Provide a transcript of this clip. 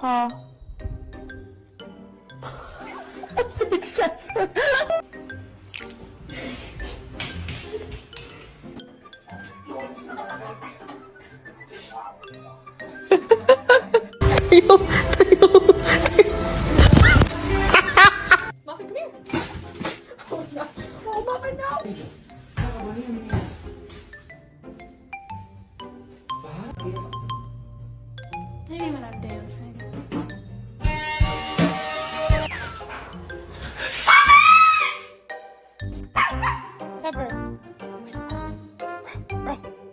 Pa. Tayo, tayo. Bakit come here? Oh, bakit na? Maybe when I'm dancing.